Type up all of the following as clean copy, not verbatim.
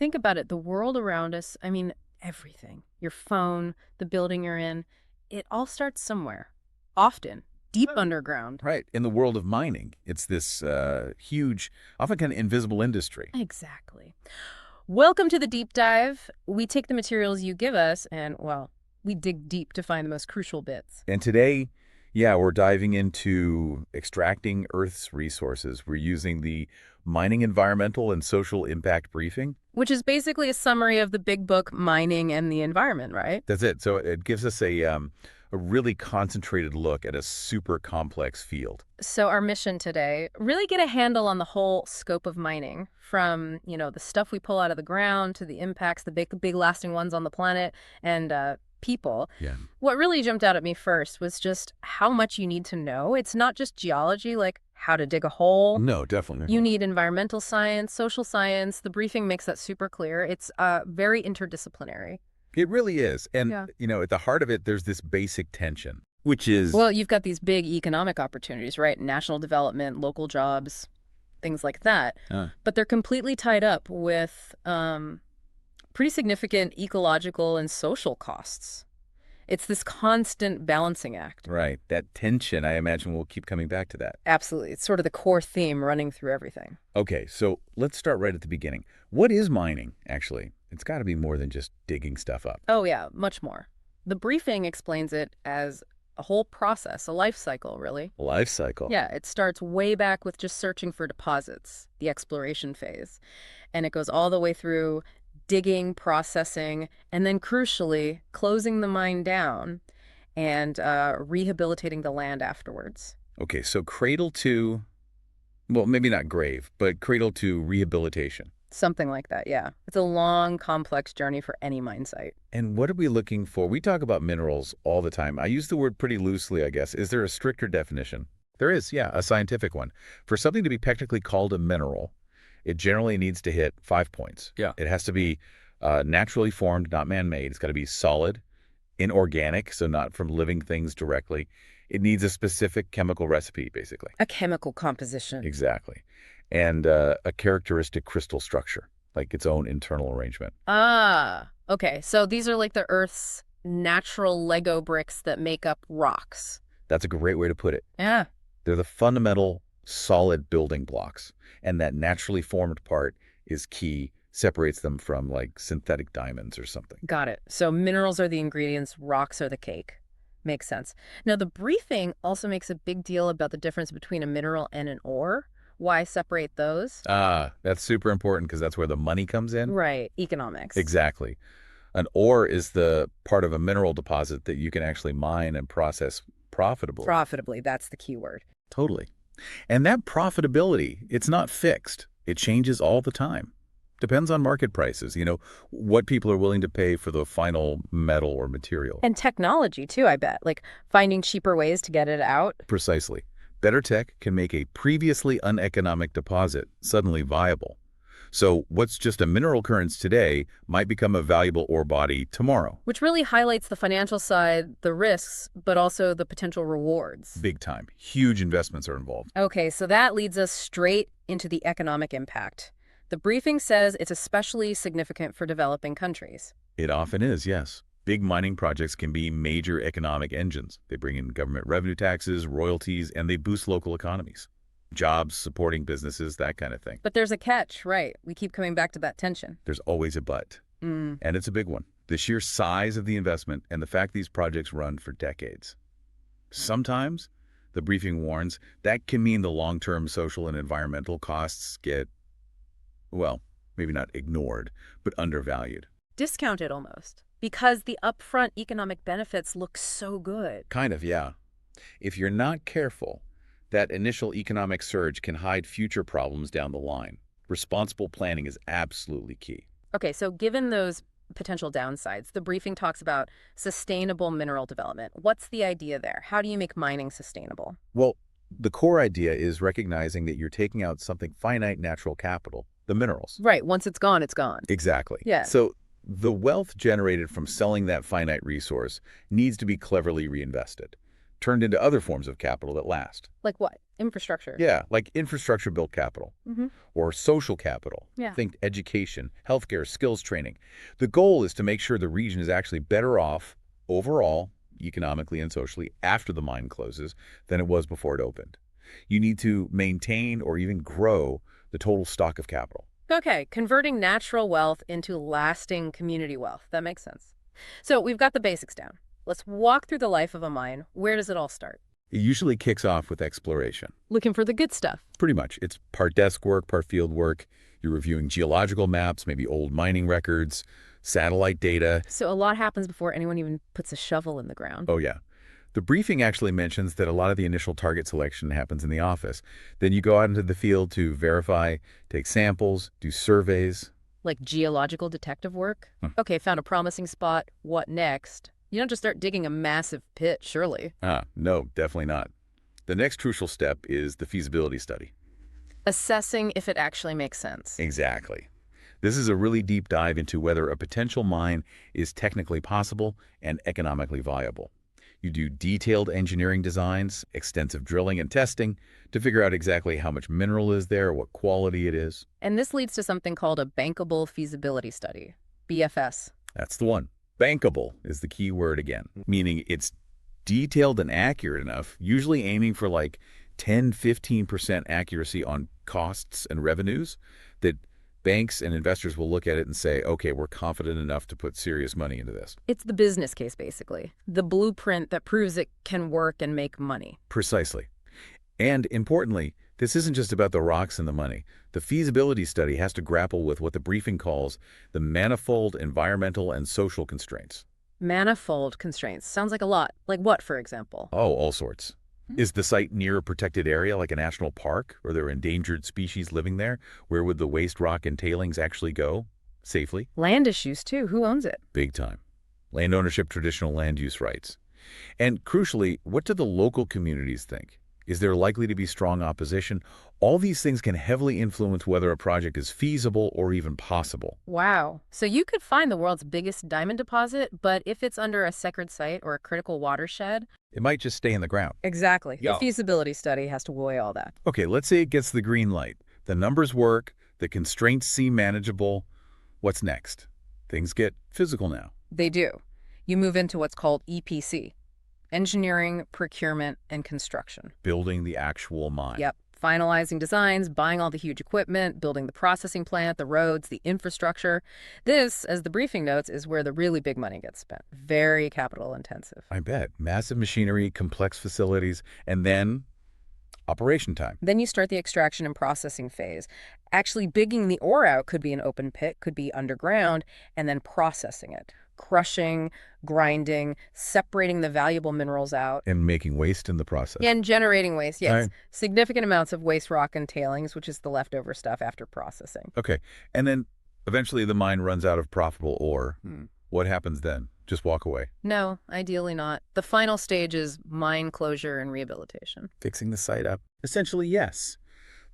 think about it, the world around us, I mean, everything. Your phone, the building you're in, it all starts somewhere. Often, deep underground. Right. In the world of mining, it's this huge, often kind of invisible industry. Exactly. Welcome to the deep dive. We take the materials you give us and, well, we dig deep to find the most crucial bits. And today, yeah, we're diving into extracting Earth's resources. We're using the Mining Environmental and Social Impact Briefing. Which is basically a summary of the big book, Mining and the Environment, right? That's it. So it gives us a really concentrated look at a super complex field. So our mission today, really get a handle on the whole scope of mining, from, the stuff we pull out of the ground to the impacts, the big lasting ones on the planet and people. Yeah. What really jumped out at me first was just how much you need to know. It's not just geology, like how to dig a hole. No, definitely. You need environmental science, social science. The briefing makes that super clear. It's very interdisciplinary. It really is. And, Yeah. at the heart of it, there's this basic tension, which is... Well, you've got these big economic opportunities, right? National development, local jobs, things like that. But they're completely tied up with pretty significant ecological and social costs. It's this constant balancing act. Right. That tension, I imagine we'll keep coming back to that. Absolutely. It's sort of the core theme running through everything. Okay, so let's start right at the beginning. What is mining, actually? It's got to be more than just digging stuff up. Oh, yeah, much more. The briefing explains it as a whole process, a life cycle, really. Life cycle. Yeah, it starts way back with just searching for deposits, the exploration phase. And it goes all the way through digging, processing, and then crucially, closing the mine down and rehabilitating the land afterwards. Okay, so cradle to, well, maybe not grave, but cradle to rehabilitation. Something like that, yeah. It's a long, complex journey for any mine site. And what are we looking for? We talk about minerals all the time. I use the word pretty loosely, I guess. Is there a stricter definition? There is, yeah, a scientific one. For something to be technically called a mineral, it generally needs to hit 5 points. Yeah. It has to be naturally formed, not man-made. It's got to be solid, inorganic, so not from living things directly. It needs a specific chemical recipe, basically. A chemical composition. Exactly. And a characteristic crystal structure, like its own internal arrangement. Ah, okay. So these are like the Earth's natural Lego bricks that make up rocks. That's a great way to put it. Yeah. They're the fundamental solid building blocks, and that naturally formed part is key, separates them from like synthetic diamonds or something. Got it. So minerals are the ingredients, rocks are the cake. Makes sense. Now, the briefing also makes a big deal about the difference between a mineral and an ore. Why separate those? That's super important because that's where the money comes in. Right. Economics. Exactly. An ore is the part of a mineral deposit that you can actually mine and process profitably. Profitably, that's the key word. Totally. And that profitability, it's not fixed. It changes all the time. Depends on market prices, what people are willing to pay for the final metal or material. And technology, too, I bet. Like finding cheaper ways to get it out. Precisely. Better tech can make a previously uneconomic deposit suddenly viable. So what's just a mineral occurrence today might become a valuable ore body tomorrow. Which really highlights the financial side, the risks, but also the potential rewards. Big time. Huge investments are involved. Okay, so that leads us straight into the economic impact. The briefing says it's especially significant for developing countries. It often is, yes. Big mining projects can be major economic engines. They bring in government revenue taxes, royalties, and they boost local economies. Jobs, supporting businesses, that kind of thing. But there's a catch, right? We keep coming back to that tension. There's always a but. And it's a big one. The sheer size of the investment and the fact these projects run for decades. Sometimes, the briefing warns, that can mean the long-term social and environmental costs get, well, maybe not ignored, but undervalued. Discounted almost. Because the upfront economic benefits look so good. Kind of, yeah. If you're not careful, that initial economic surge can hide future problems down the line. Responsible planning is absolutely key. Okay, so given those potential downsides, the briefing talks about sustainable mineral development. What's the idea there? How do you make mining sustainable? Well, the core idea is recognizing that you're taking out something finite natural capital, the minerals. Right, once it's gone, it's gone. Exactly. Yeah. So the wealth generated from selling that finite resource needs to be cleverly reinvested, turned into other forms of capital that last. Like what? Infrastructure. Yeah, like infrastructure built capital or social capital. Yeah. Think education, healthcare, skills training. The goal is to make sure the region is actually better off overall, economically and socially, after the mine closes than it was before it opened. You need to maintain or even grow the total stock of capital. Okay, converting natural wealth into lasting community wealth. That makes sense. So we've got the basics down. Let's walk through the life of a mine. Where does it all start? It usually kicks off with exploration. Looking for the good stuff. Pretty much. It's part desk work, part field work. You're reviewing geological maps, maybe old mining records, satellite data. So a lot happens before anyone even puts a shovel in the ground. Oh, yeah. The briefing actually mentions that a lot of the initial target selection happens in the office. Then you go out into the field to verify, take samples, do surveys. Like geological detective work? Okay, found a promising spot. What next? You don't just start digging a massive pit, surely. No, definitely not. The next crucial step is the feasibility study. Assessing if it actually makes sense. Exactly. This is a really deep dive into whether a potential mine is technically possible and economically viable. You do detailed engineering designs, extensive drilling and testing to figure out exactly how much mineral is there, what quality it is. And this leads to something called a bankable feasibility study, BFS. That's the one. Bankable is the key word again, meaning it's detailed and accurate enough, usually aiming for like 10–15% accuracy on costs and revenues, that banks and investors will look at it and say, okay, we're confident enough to put serious money into this. It's the business case, basically. The blueprint that proves it can work and make money. Precisely. And importantly, this isn't just about the rocks and the money. The feasibility study has to grapple with what the briefing calls the manifold environmental and social constraints. Manifold constraints. Sounds like a lot. Like what, for example? Oh, all sorts. Is the site near a protected area like a national park? Or there are endangered species living there? Where would the waste rock and tailings actually go safely? Land issues, too. Who owns it? Big time. Land ownership, traditional land use rights. And crucially, what do the local communities think? Is there likely to be strong opposition? All these things can heavily influence whether a project is feasible or even possible. Wow. So you could find the world's biggest diamond deposit, but if it's under a sacred site or a critical watershed... It might just stay in the ground. Exactly. The feasibility study has to weigh all that. Okay, let's say it gets the green light. The numbers work, the constraints seem manageable. What's next? Things get physical now. They do. You move into what's called EPC. Engineering, procurement, and construction. Building the actual mine. Yep. Finalizing designs, buying all the huge equipment, building the processing plant, the roads, the infrastructure. This, as the briefing notes, is where the really big money gets spent. Very capital intensive. I bet. Massive machinery, complex facilities, and then operation time. Then you start the extraction and processing phase. Actually digging the ore out could be an open pit, could be underground, and then processing it. Crushing, grinding, separating the valuable minerals out. And making waste in the process. And generating waste, yes. Right. Significant amounts of waste rock and tailings, which is the leftover stuff after processing. Okay. And then eventually the mine runs out of profitable ore. What happens then? Just walk away? No, ideally not. The final stage is mine closure and rehabilitation. Fixing the site up? Essentially, yes.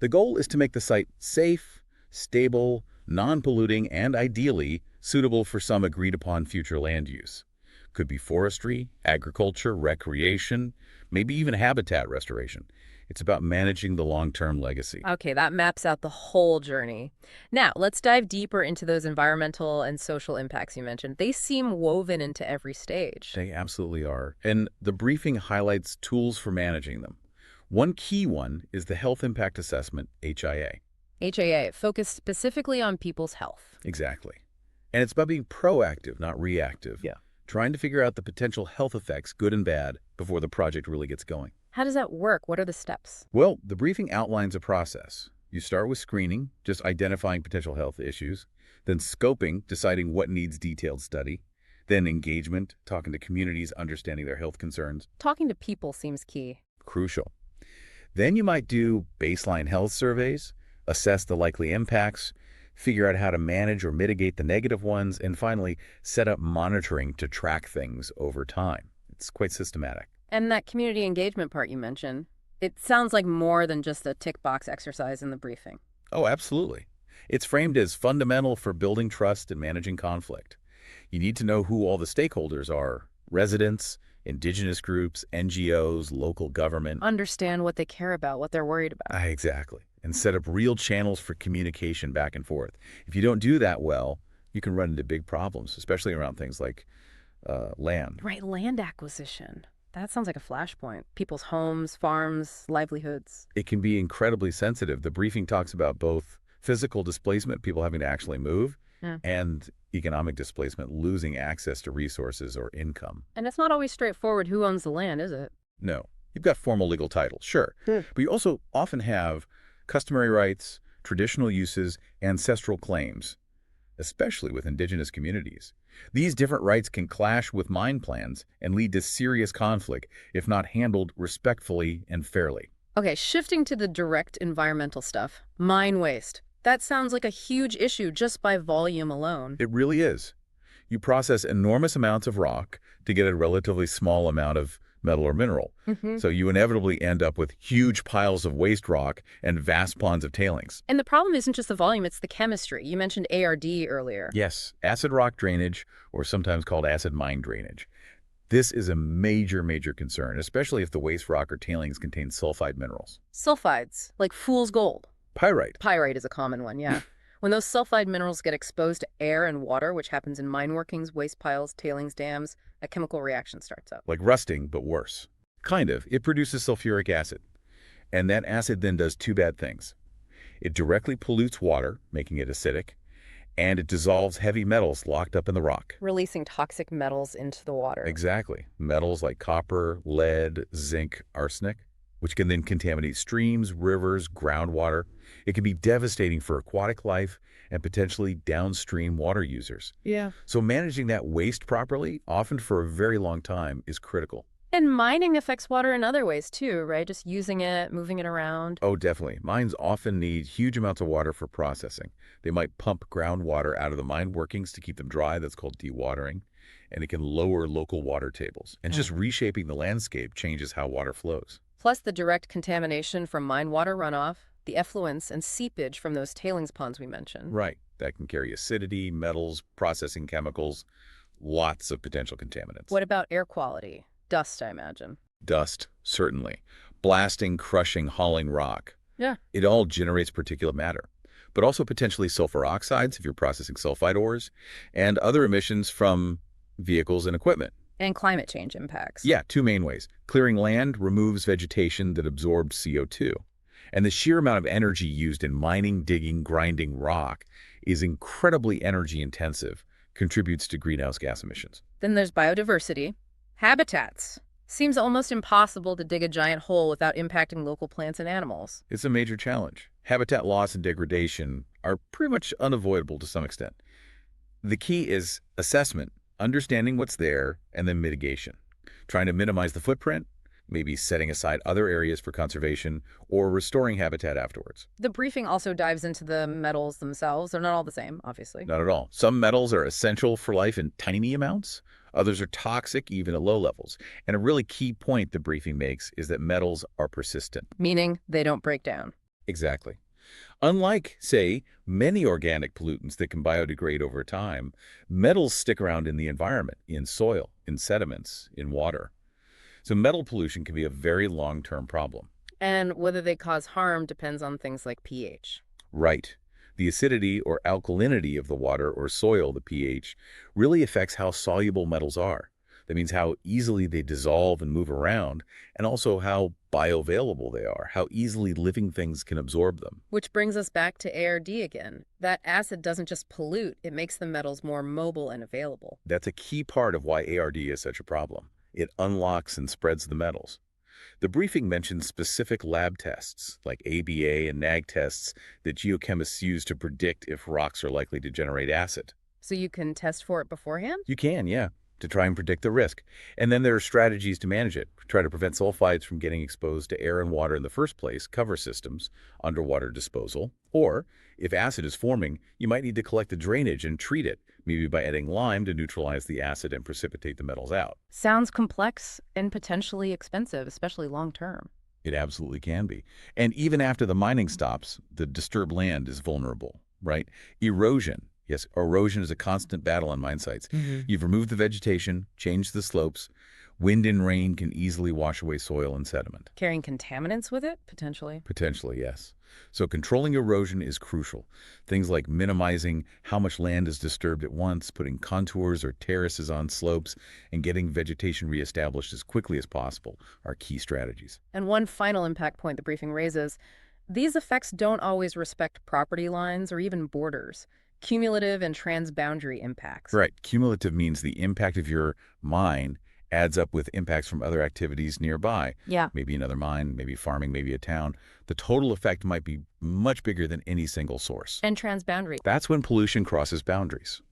The goal is to make the site safe, stable, non-polluting, and ideally suitable for some agreed-upon future land use. Could be forestry, agriculture, recreation, maybe even habitat restoration. It's about managing the long-term legacy. Okay, that maps out the whole journey. Now, let's dive deeper into those environmental and social impacts you mentioned. They seem woven into every stage. They absolutely are. And the briefing highlights tools for managing them. One key one is the Health Impact Assessment, HIA. HIA, focused specifically on people's health. Exactly. And it's about being proactive, not reactive. Yeah. Trying to figure out the potential health effects, good and bad, before the project really gets going. How does that work? What are the steps? Well, the briefing outlines a process. You start with screening, just identifying potential health issues, then scoping, deciding what needs detailed study, then engagement, talking to communities, understanding their health concerns. Talking to people seems key. Crucial. Then you might do baseline health surveys, assess the likely impacts, figure out how to manage or mitigate the negative ones, and finally, set up monitoring to track things over time. It's quite systematic. And that community engagement part you mentioned, it sounds like more than just a tick box exercise in the briefing. Oh, absolutely. It's framed as fundamental for building trust and managing conflict. You need to know who all the stakeholders are: residents, indigenous groups, NGOs, local government. Understand what they care about, what they're worried about. Exactly. And set up real channels for communication back and forth. If you don't do that well, you can run into big problems, especially around things like land. Right, land acquisition. That sounds like a flashpoint. People's homes, farms, livelihoods. It can be incredibly sensitive. The briefing talks about both physical displacement, people having to actually move, and economic displacement, losing access to resources or income. And it's not always straightforward who owns the land, is it? No. You've got formal legal titles, sure. But you also often have customary rights, traditional uses, ancestral claims, especially with indigenous communities. These different rights can clash with mine plans and lead to serious conflict if not handled respectfully and fairly. Okay, shifting to the direct environmental stuff. Mine waste. That sounds like a huge issue just by volume alone. It really is. You process enormous amounts of rock to get a relatively small amount of metal or mineral. So you inevitably end up with huge piles of waste rock and vast ponds of tailings. And the problem isn't just the volume, it's the chemistry. You mentioned ARD earlier. Yes, acid rock drainage, or sometimes called acid mine drainage. This is a major, major concern, especially if the waste rock or tailings contain sulfide minerals. Sulfides, like fool's gold. Pyrite. Pyrite is a common one, yeah. When those sulfide minerals get exposed to air and water, which happens in mine workings, waste piles, tailings dams, a chemical reaction starts up. Like rusting, but worse. Kind of. It produces sulfuric acid. And that acid then does two bad things. It directly pollutes water, making it acidic, and it dissolves heavy metals locked up in the rock. Releasing toxic metals into the water. Exactly. Metals like copper, lead, zinc, arsenic, which can then contaminate streams, rivers, groundwater. It can be devastating for aquatic life and potentially downstream water users. Yeah. So managing that waste properly, often for a very long time, is critical. And mining affects water in other ways too, right? Just using it, moving it around. Oh, definitely. Mines often need huge amounts of water for processing. They might pump groundwater out of the mine workings to keep them dry. That's called dewatering. And it can lower local water tables. And just reshaping the landscape changes how water flows. Plus the direct contamination from mine water runoff, the effluents and seepage from those tailings ponds we mentioned. Right. That can carry acidity, metals, processing chemicals, lots of potential contaminants. What about air quality? Dust, I imagine. Dust, certainly. Blasting, crushing, hauling rock. Yeah. It all generates particulate matter, but also potentially sulfur oxides if you're processing sulfide ores, and other emissions from vehicles and equipment. And climate change impacts. Yeah, two main ways. Clearing land removes vegetation that absorbs CO2. And the sheer amount of energy used in mining, digging, grinding rock is incredibly energy intensive, contributes to greenhouse gas emissions. Then there's biodiversity. Habitats. Seems almost impossible to dig a giant hole without impacting local plants and animals. It's a major challenge. Habitat loss and degradation are pretty much unavoidable to some extent. The key is assessment, understanding what's there, and then mitigation. Trying to minimize the footprint, maybe setting aside other areas for conservation, or restoring habitat afterwards. The briefing also dives into the metals themselves. They're not all the same, obviously. Not at all. Some metals are essential for life in tiny amounts. Others are toxic even at low levels. And a really key point the briefing makes is that metals are persistent. Meaning they don't break down. Exactly. Unlike, say, many organic pollutants that can biodegrade over time, metals stick around in the environment, in soil, in sediments, in water. So metal pollution can be a very long-term problem. And whether they cause harm depends on things like pH. Right. The acidity or alkalinity of the water or soil, the pH, really affects how soluble metals are. That means how easily they dissolve and move around, and also how bioavailable they are, how easily living things can absorb them. Which brings us back to ARD again. That acid doesn't just pollute, it makes the metals more mobile and available. That's a key part of why ARD is such a problem. It unlocks and spreads the metals. The briefing mentions specific lab tests, like ABA and NAG tests, that geochemists use to predict if rocks are likely to generate acid. So you can test for it beforehand? You can, yeah, to try and predict the risk. And then there are strategies to manage it. Try to prevent sulfides from getting exposed to air and water in the first place, cover systems, underwater disposal. Or, if acid is forming, you might need to collect the drainage and treat it, maybe by adding lime to neutralize the acid and precipitate the metals out. Sounds complex and potentially expensive, especially long term. It absolutely can be. And even after the mining stops, the disturbed land is vulnerable, right? Erosion. Yes, erosion is a constant battle on mine sites. You've removed the vegetation, changed the slopes. Wind and rain can easily wash away soil and sediment. Carrying contaminants with it, potentially. Potentially, yes. So controlling erosion is crucial. Things like minimizing how much land is disturbed at once, putting contours or terraces on slopes, and getting vegetation reestablished as quickly as possible are key strategies. And one final impact point the briefing raises, these effects don't always respect property lines or even borders. Cumulative and transboundary impacts. Right. Cumulative means the impact of your mine adds up with impacts from other activities nearby. Yeah. Maybe another mine, maybe farming, maybe a town. The total effect might be much bigger than any single source. And transboundary. That's when pollution crosses boundaries.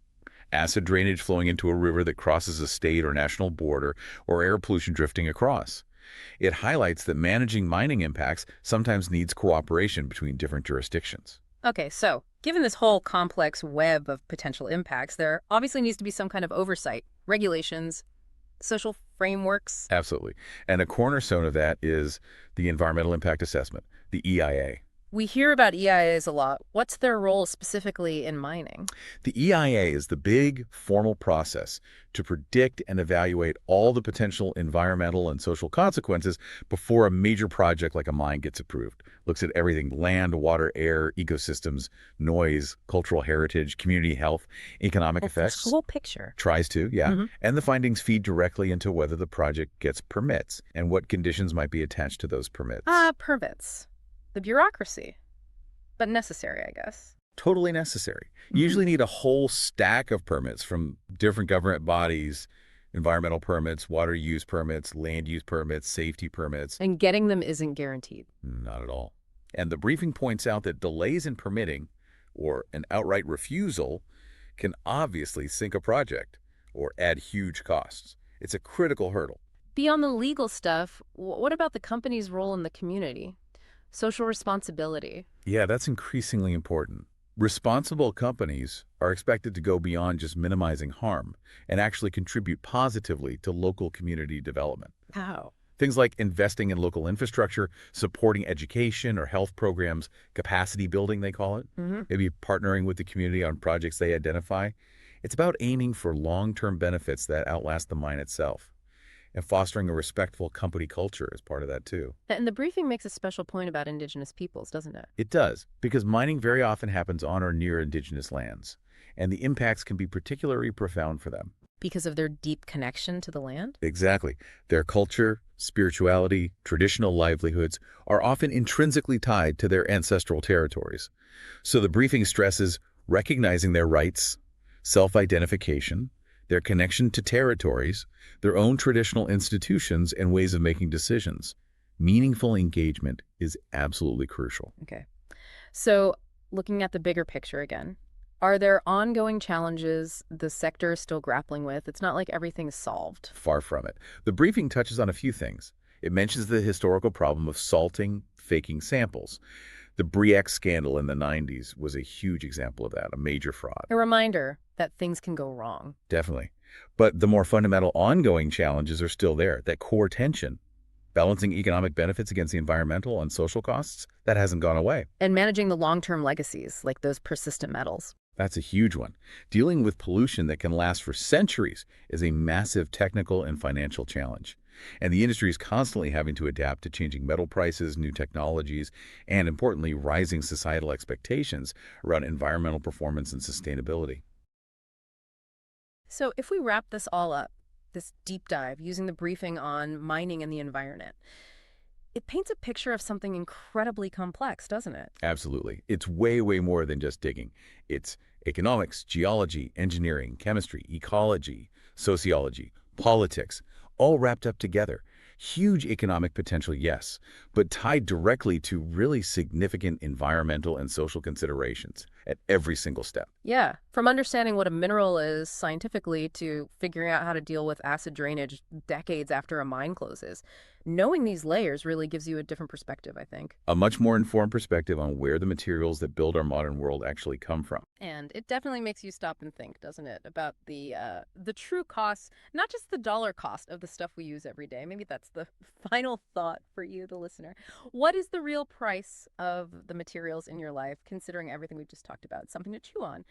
Acid drainage flowing into a river that crosses a state or national border, or air pollution drifting across. It highlights that managing mining impacts sometimes needs cooperation between different jurisdictions. Okay, so given this whole complex web of potential impacts, there obviously needs to be some kind of oversight, regulations, social frameworks. Absolutely. And a cornerstone of that is the Environmental Impact Assessment, the EIA. We hear about EIAs a lot. What's their role specifically in mining? The EIA is the big, formal process to predict and evaluate all the potential environmental and social consequences before a major project like a mine gets approved. Looks at everything: land, water, air, ecosystems, noise, cultural heritage, community health, economic effects. The whole picture. Tries to, yeah. And the findings feed directly into whether the project gets permits and what conditions might be attached to those permits. Permits. The bureaucracy. But necessary, I guess. Totally necessary. You usually need a whole stack of permits from different government bodies: environmental permits, water use permits, land use permits, safety permits. And getting them isn't guaranteed. Not at all. And the briefing points out that delays in permitting or an outright refusal can obviously sink a project or add huge costs. It's a critical hurdle. Beyond the legal stuff, what about the company's role in the community? Social responsibility. Yeah, that's increasingly important. Responsible companies are expected to go beyond just minimizing harm and actually contribute positively to local community development. How? Things like investing in local infrastructure, supporting education or health programs, capacity building, they call it. Maybe partnering with the community on projects they identify. It's about aiming for long-term benefits that outlast the mine itself, and fostering a respectful company culture is part of that too. And the briefing makes a special point about indigenous peoples, doesn't it? It does, because mining very often happens on or near indigenous lands, and the impacts can be particularly profound for them. Because of their deep connection to the land? Exactly. Their culture, spirituality, traditional livelihoods are often intrinsically tied to their ancestral territories. So the briefing stresses recognizing their rights, self-identification, their connection to territories, their own traditional institutions and ways of making decisions. Meaningful engagement is absolutely crucial. Okay. So looking at the bigger picture again, are there ongoing challenges the sector is still grappling with? It's not like everything's solved. Far from it. The briefing touches on a few things. It mentions the historical problem of salting, faking samples. The Bre-X scandal in the 90s was a huge example of that, a major fraud. A reminder that things can go wrong. Definitely. But the more fundamental ongoing challenges are still there. That core tension, balancing economic benefits against the environmental and social costs, that hasn't gone away. And managing the long-term legacies, like those persistent metals. That's a huge one. Dealing with pollution that can last for centuries is a massive technical and financial challenge. And the industry is constantly having to adapt to changing metal prices, new technologies, and importantly, rising societal expectations around environmental performance and sustainability. So if we wrap this all up, this deep dive using the briefing on mining and the environment, it paints a picture of something incredibly complex, doesn't it? Absolutely. It's way, way more than just digging. It's economics, geology, engineering, chemistry, ecology, sociology, politics, all wrapped up together. Huge economic potential, yes, but tied directly to really significant environmental and social considerations at every single step. Yeah, from understanding what a mineral is scientifically to figuring out how to deal with acid drainage decades after a mine closes. Knowing these layers really gives you a different perspective, I think. A much more informed perspective on where the materials that build our modern world actually come from. And it definitely makes you stop and think, doesn't it, about the true costs, not just the dollar cost of the stuff we use every day. Maybe that's the final thought for you, the listener. What is the real price of the materials in your life, considering everything we've just talked about? Something to chew on.